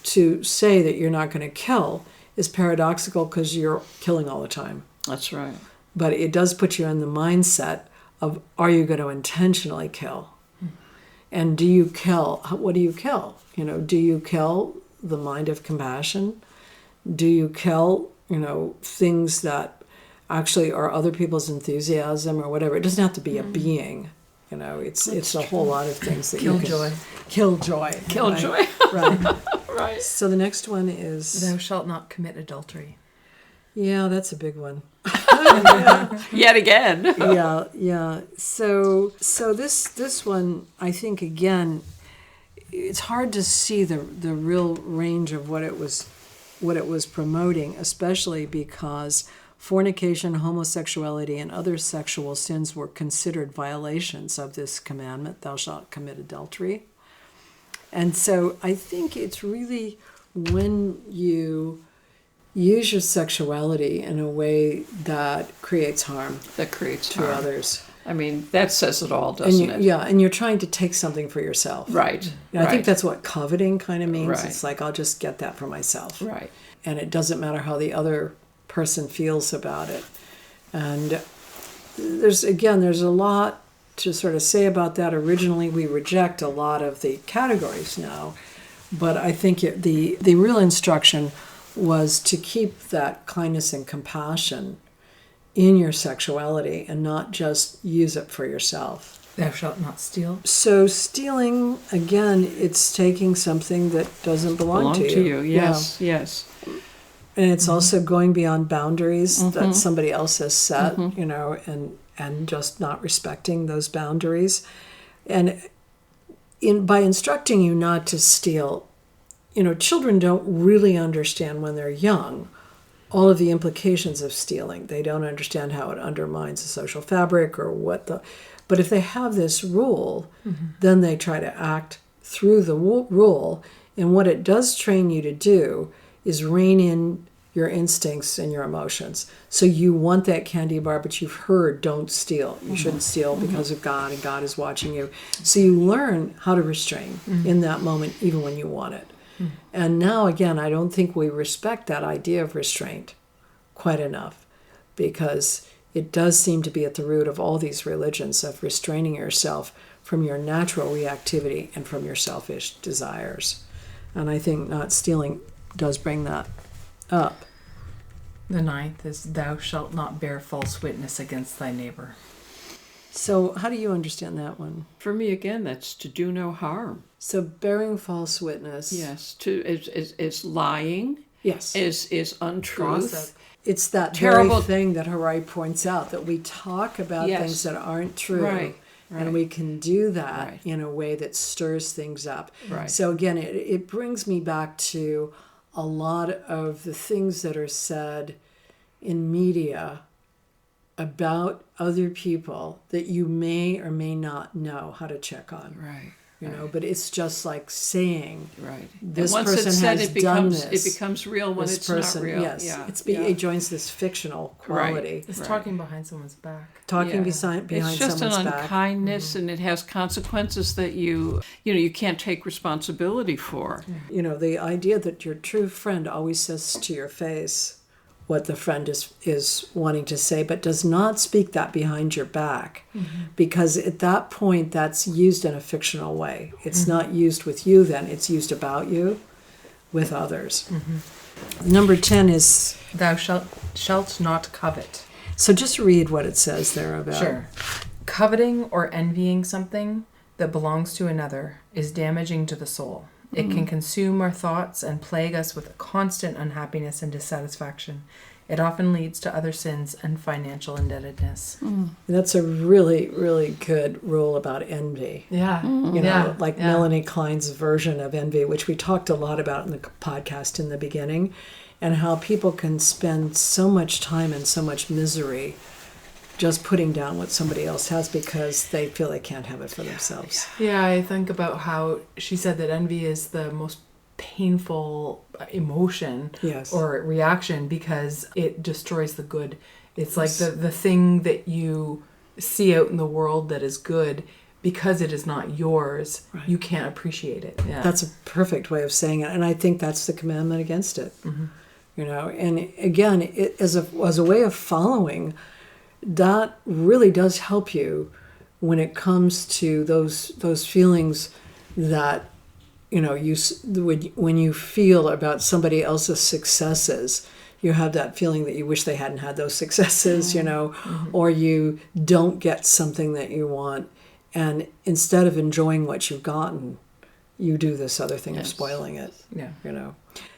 S1: to say that you're not going to kill is paradoxical because you're killing all the time.
S2: That's right.
S1: But it does put you in the mindset of, are you going to intentionally kill? And do you kill? What do you kill? Do you kill the mind of compassion? Do you kill, things that actually are other people's enthusiasm or whatever? It doesn't have to be a being. It's a whole lot of things that
S3: kill
S1: you can...
S3: joy.
S1: Kill joy.
S2: Kill
S1: right?
S2: joy.
S1: Right.
S2: Right.
S1: So the next one is...
S3: Thou shalt not commit adultery.
S1: Yeah, that's a big one.
S2: Yet again.
S1: Yeah. So this one, I think, again, it's hard to see the real range of what it was promoting, especially because fornication, homosexuality, and other sexual sins were considered violations of this commandment, thou shalt commit adultery. And so I think it's really when you use your sexuality in a way that creates harm.
S2: That creates
S1: to others.
S2: I mean, that says it all, doesn't it?
S1: Yeah, and you're trying to take something for yourself.
S2: Right.
S1: I think that's what coveting kind of means.
S2: Right.
S1: It's like, I'll just get that for myself.
S2: Right.
S1: And it doesn't matter how the other person feels about it. And there's a lot to sort of say about that. Originally, we reject a lot of the categories now. But I think the real instruction was to keep that kindness and compassion in your sexuality and not just use it for yourself.
S3: Thou shalt not steal.
S1: So stealing, again, it's taking something that doesn't belong to you.
S2: Yes, yes.
S1: And it's also going beyond boundaries that somebody else has set, and just not respecting those boundaries. And by instructing you not to steal, children don't really understand when they're young all of the implications of stealing. They don't understand how it undermines the social fabric or but if they have this rule, then they try to act through the rule. And what it does train you to do is rein in your instincts and your emotions. So you want that candy bar, but you've heard, don't steal. You shouldn't steal because of God, and God is watching you. So you learn how to restrain in that moment, even when you want it. And now, again, I don't think we respect that idea of restraint quite enough, because it does seem to be at the root of all these religions, of restraining yourself from your natural reactivity and from your selfish desires. And I think not stealing does bring that up.
S3: The 9th is, thou shalt not bear false witness against thy neighbor.
S1: So how do you understand that one?
S2: For me, again, that's to do no harm.
S1: So bearing false witness.
S2: Yes, is lying.
S1: Yes.
S2: Is untruth.
S3: Gossip.
S1: It's that
S2: Terrible
S1: very thing that Harai points out, that we talk about things that aren't true.
S2: Right.
S1: And we can do that
S2: Right.
S1: in a way that stirs things up.
S2: Right.
S1: So again, it brings me back to a lot of the things that are said in media about other people that you may or may not know how to check on.
S2: Right.
S1: You know, but it's just like saying,
S2: Right.
S1: this
S2: and once
S1: person
S2: it's said,
S1: has
S2: it becomes
S1: done this.
S2: It becomes real when
S1: This
S2: it's
S1: person,
S2: not real.
S1: yes,
S2: Yeah.
S1: it joins this fictional quality.
S3: It's talking behind someone's back.
S1: Talking
S2: Yeah.
S1: behind
S2: It's just
S1: someone's
S2: an
S1: back.
S2: unkindness, and it has consequences that you can't take responsibility for.
S1: You know, the idea that your true friend always says to your face what the friend is wanting to say, but does not speak that behind your back. Because at that point, that's used in a fictional way. It's not used with you then, it's used about you with others. Number 10 is...
S3: Thou shalt not covet.
S1: So just read what it says there about...
S3: Sure. Coveting or envying something that belongs to another is damaging to the soul. It can consume our thoughts and plague us with constant unhappiness and dissatisfaction. It often leads to other sins and financial indebtedness.
S1: That's a really, really good rule about envy.
S3: Yeah.
S1: You know, Melanie Klein's version of envy, which we talked a lot about in the podcast in the beginning, and how people can spend so much time and so much misery just putting down what somebody else has because they feel they can't have it for themselves.
S3: Yeah, I think about how she said that envy is the most painful emotion or reaction because it destroys the good. It's like the thing that you see out in the world that is good, because it is not yours, you can't appreciate it. Yeah.
S1: That's a perfect way of saying it. And I think that's the commandment against it. You know, and again, it as a way of following, that really does help you when it comes to those feelings that, you know, when you feel about somebody else's successes, you have that feeling that you wish they hadn't had those successes, you know, or you don't get something that you want. And instead of enjoying what you've gotten, you do this other thing of spoiling it, you know.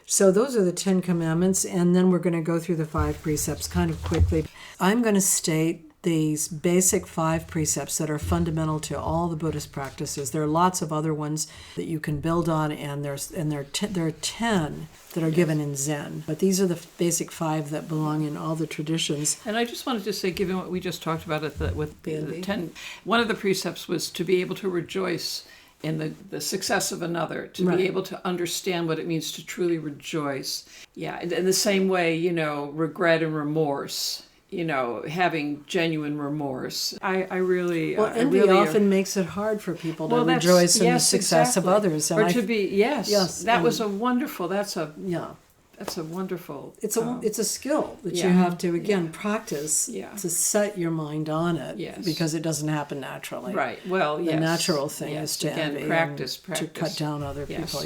S1: So those are the 10 commandments, and then we're going to go through the 5 precepts kind of quickly. I'm going to state these basic 5 precepts that are fundamental to all the Buddhist practices. There are lots of other ones that you can build on, and there are 10 that are given in Zen. But these are the basic 5 that belong in all the traditions.
S2: And I just wanted to say, given what we just talked about with the 10, one of the precepts was to be able to rejoice in the success of another, to be able to understand what it means to truly rejoice. Yeah, in the same way, you know, regret and remorse, you know, having genuine remorse. I really...
S1: Well, envy often makes it hard for people to rejoice in the success of others.
S2: And that was a wonderful... That's a wonderful...
S1: It's a skill that you have to, again, practice to set your mind on it, because it doesn't happen naturally.
S2: Right, well,
S1: The natural thing is to
S2: again,
S1: envy
S2: practice.
S1: to cut down other people,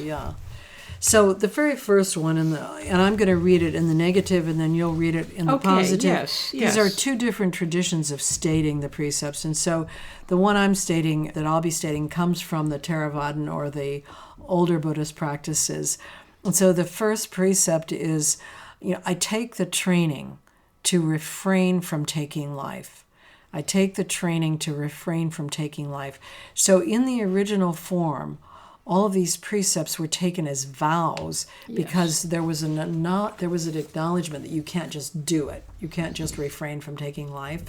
S1: So the very first one, and I'm going to read it in the negative, and then you'll read it in the positive.
S2: Yes.
S1: These are 2 different traditions of stating the precepts, and so the one that I'll be stating, comes from the Theravadan or the older Buddhist practices. And so the first precept is, you know, I take the training to refrain from taking life. I take the training to refrain from taking life. So in the original form, all of these precepts were taken as vows because there was an acknowledgement that you can't just do it. You can't just refrain from taking life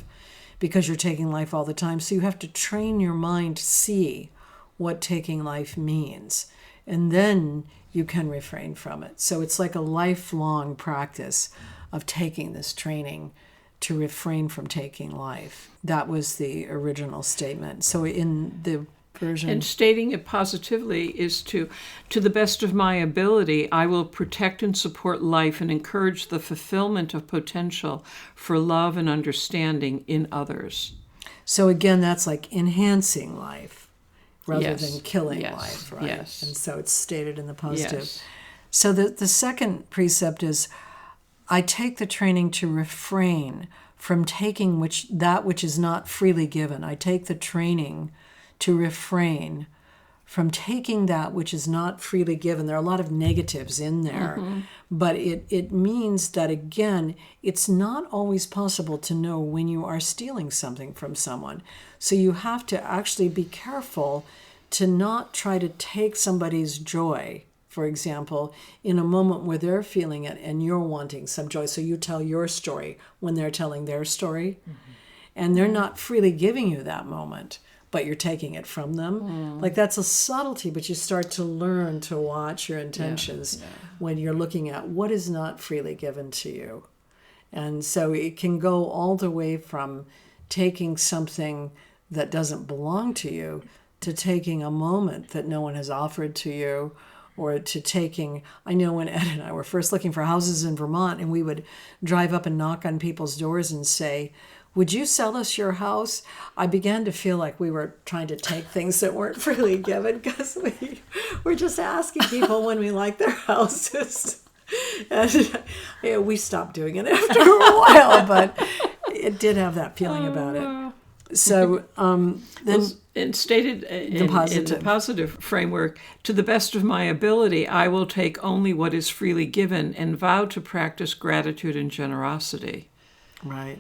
S1: because you're taking life all the time. So you have to train your mind to see what taking life means. And then you can refrain from it. So it's like a lifelong practice of taking this training to refrain from taking life. That was the original statement. So in the version...
S2: And stating it positively is to the best of my ability, I will protect and support life and encourage the fulfillment of potential for love and understanding in others.
S1: So again, that's like enhancing life rather than killing life, right?
S2: Yes.
S1: And so it's stated in the positive.
S2: Yes.
S1: So the second precept is, I take the training to refrain from taking that which is not freely given. I take the training to refrain from taking that which is not freely given. There are a lot of negatives in there, but it means that, again, it's not always possible to know when you are stealing something from someone. So you have to actually be careful to not try to take somebody's joy, for example, in a moment where they're feeling it and you're wanting some joy. So you tell your story when they're telling their story, and they're not freely giving you that moment, but you're taking it from them. Like, that's a subtlety, but you start to learn to watch your intentions when you're looking at what is not freely given to you. And so it can go all the way from taking something that doesn't belong to you to taking a moment that no one has offered to you, or to taking, I know when Ed and I were first looking for houses in Vermont, and we would drive up and knock on people's doors and say, "Would you sell us your house?" I began to feel like we were trying to take things that weren't freely given, because we were just asking people when we liked their houses. And we stopped doing it after a while, but it did have that feeling about it. So then,
S2: and stated in the positive framework, to the best of my ability, I will take only what is freely given and vow to practice gratitude and generosity.
S1: Right.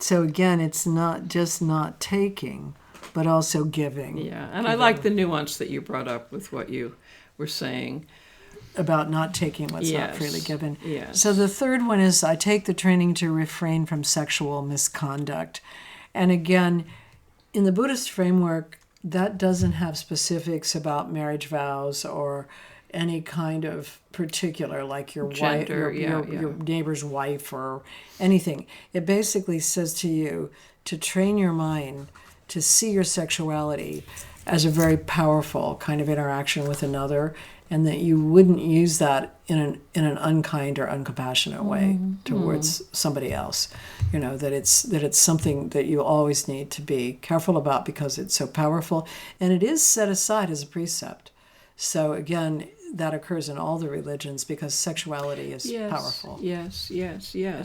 S1: So again, it's not just not taking, but also giving.
S2: Yeah, and I like the nuance that you brought up with what you were saying
S1: about not taking what's not freely given.
S2: Yes.
S1: So the third one is, I take the training to refrain from sexual misconduct. And again, in the Buddhist framework, that doesn't have specifics about marriage vows or any kind of particular, like your
S2: gender,
S1: wife, your neighbor's wife or anything. It basically says to you to train your mind to see your sexuality as a very powerful kind of interaction with another, and that you wouldn't use that in an unkind or uncompassionate way towards somebody else. You know, that it's something that you always need to be careful about, because it's so powerful, and it is set aside as a precept. So again, that occurs in all the religions, because sexuality is powerful.
S2: Yes. Yeah.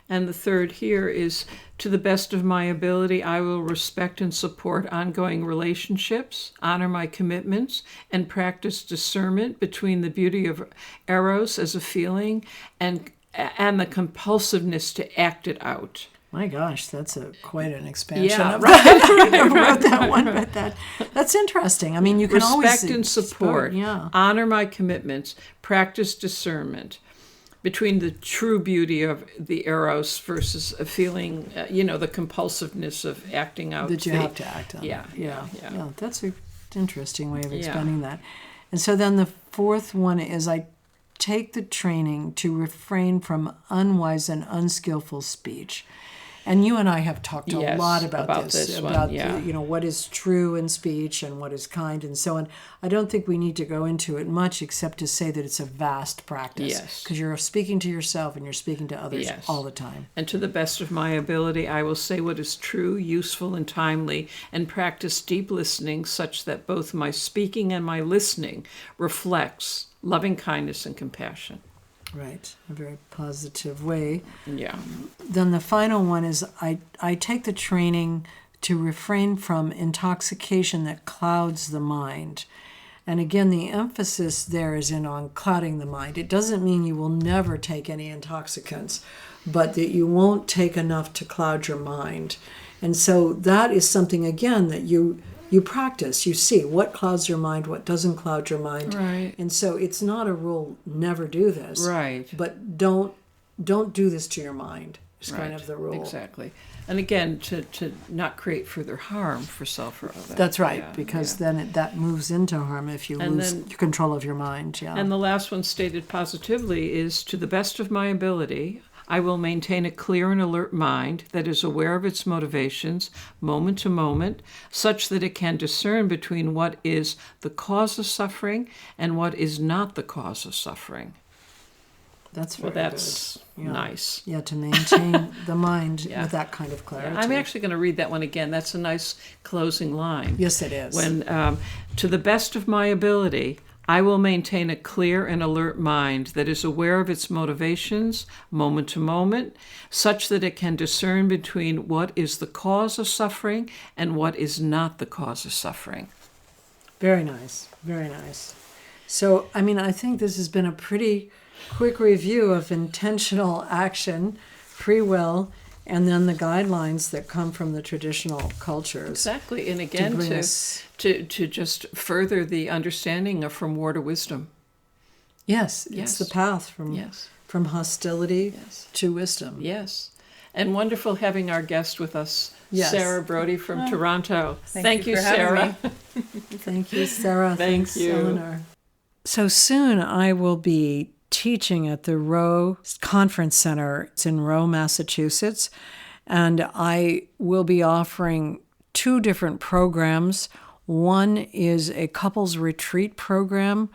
S2: And the third here is, to the best of my ability, I will respect and support ongoing relationships, honor my commitments, and practice discernment between the beauty of eros as a feeling and the compulsiveness to act it out.
S1: My gosh, that's quite an expansion.
S2: Yeah,
S1: of that. I never wrote that one, but that's interesting. I mean, you can
S2: respect
S1: always
S2: and support, honor my commitments, practice discernment between the true beauty of the eros versus a feeling, the compulsiveness of acting out.
S1: That you have to act on.
S2: Yeah.
S1: That's an interesting way of expanding that. And so then the fourth one is, I take the training to refrain from unwise and unskillful speech. And you and I have talked a lot about this about what is true in speech and what is kind and so on. I don't think we need to go into it much, except to say that it's a vast practice, because you're speaking to yourself and you're speaking to others all the time.
S2: And to the best of my ability, I will say what is true, useful, and timely, and practice deep listening, such that both my speaking and my listening reflects loving kindness and compassion.
S1: Right, a very positive way.
S2: Yeah.
S1: Then the final one is, I take the training to refrain from intoxication that clouds the mind. And again, the emphasis there is on clouding the mind. It doesn't mean you will never take any intoxicants, but that you won't take enough to cloud your mind. And so that is something, again, that you practice. You see what clouds your mind, what doesn't cloud your mind.
S2: Right.
S1: And so it's not a rule, never do this.
S2: Right.
S1: But don't do this to your mind. It's kind of the rule.
S2: Exactly. And again, to not create further harm for self or other.
S1: That's right, because then that moves into harm if you lose control of your mind. Yeah.
S2: And the last one, stated positively, is, to the best of my ability, I will maintain a clear and alert mind that is aware of its motivations moment to moment, such that it can discern between what is the cause of suffering and what is not the cause of suffering.
S1: That's very
S2: that's
S1: good. Yeah.
S2: Nice.
S1: Yeah, to maintain the mind with that kind of clarity.
S2: Yeah, I'm actually going to read that one again. That's a nice closing line.
S1: Yes, it is.
S2: When, to the best of my ability, I will maintain a clear and alert mind that is aware of its motivations, moment to moment, such that it can discern between what is the cause of suffering and what is not the cause of suffering.
S1: Very nice. Very nice. So, I think this has been a pretty quick review of intentional action, free will, and then the guidelines that come from the traditional cultures.
S2: Exactly. And again, to just further the understanding of from war to wisdom.
S1: Yes, it's the path from hostility to wisdom.
S2: Yes. And wonderful having our guest with us, Sarah Brody from Toronto. Thank you, Sarah.
S1: Thank you, Sarah.
S2: Thanks,
S1: Eleanor. So soon I will be teaching at the Rowe Conference Center. It's in Rowe, Massachusetts, and I will be offering 2 different programs. One is a couples retreat program,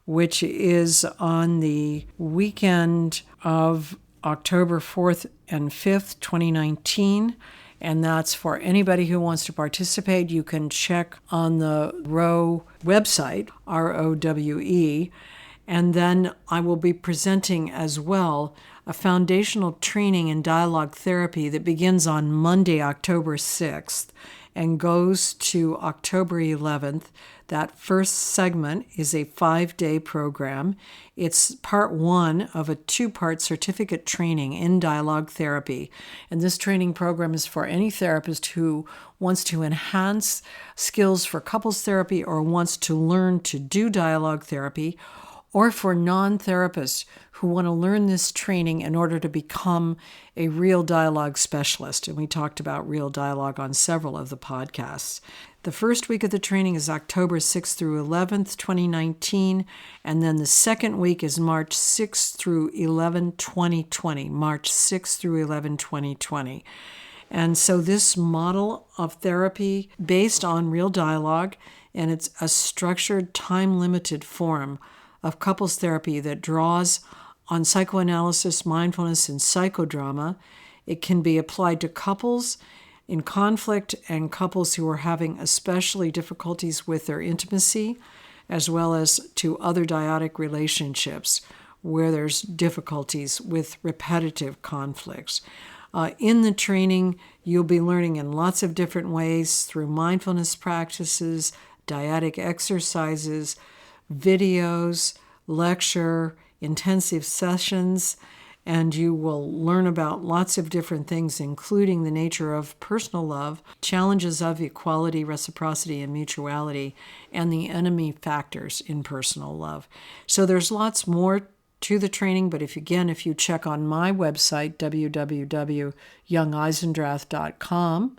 S1: which is on the weekend of October 4th and 5th, 2019, and that's for anybody who wants to participate. You can check on the Rowe website, ROWE, and then I will be presenting as well a foundational training in dialogue therapy that begins on Monday, October 6th, and goes to October 11th. That first segment is a 5-day program. It's part 1 of a 2-part certificate training in dialogue therapy. And this training program is for any therapist who wants to enhance skills for couples therapy or wants to learn to do dialogue therapy, or for non-therapists who want to learn this training in order to become a real dialogue specialist. And we talked about real dialogue on several of the podcasts. The first week of the training is October 6th through 11th, 2019, and then the second week is March 6th through 11, 2020. March 6th through 11, 2020. And so this model of therapy based on real dialogue, and it's a structured, time-limited form of couples therapy that draws on psychoanalysis, mindfulness, and psychodrama. It can be applied to couples in conflict and couples who are having especially difficulties with their intimacy, as well as to other dyadic relationships where there's difficulties with repetitive conflicts. In the training, you'll be learning in lots of different ways through mindfulness practices, dyadic exercises, videos, lecture, intensive sessions, and you will learn about lots of different things, including the nature of personal love, challenges of equality, reciprocity, and mutuality, and the enemy factors in personal love. So there's lots more to the training, but if you check on my website, www.young-eisendrath.com,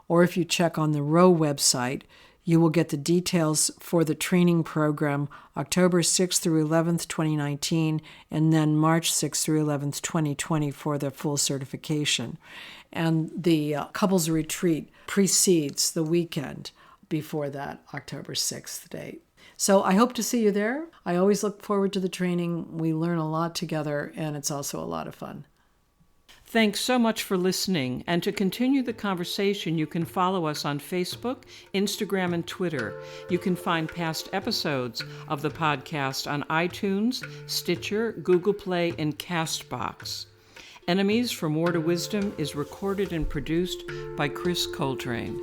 S1: or if you check on the Rowe website, you will get the details for the training program October 6th through 11th, 2019, and then March 6th through 11th, 2020 for the full certification. And the couples retreat precedes the weekend before that October 6th date. So I hope to see you there. I always look forward to the training. We learn a lot together, and it's also a lot of fun.
S2: Thanks so much for listening. And to continue the conversation, you can follow us on Facebook, Instagram, and Twitter. You can find past episodes of the podcast on iTunes, Stitcher, Google Play, and CastBox. Enemies from War to Wisdom is recorded and produced by Chris Coltrane.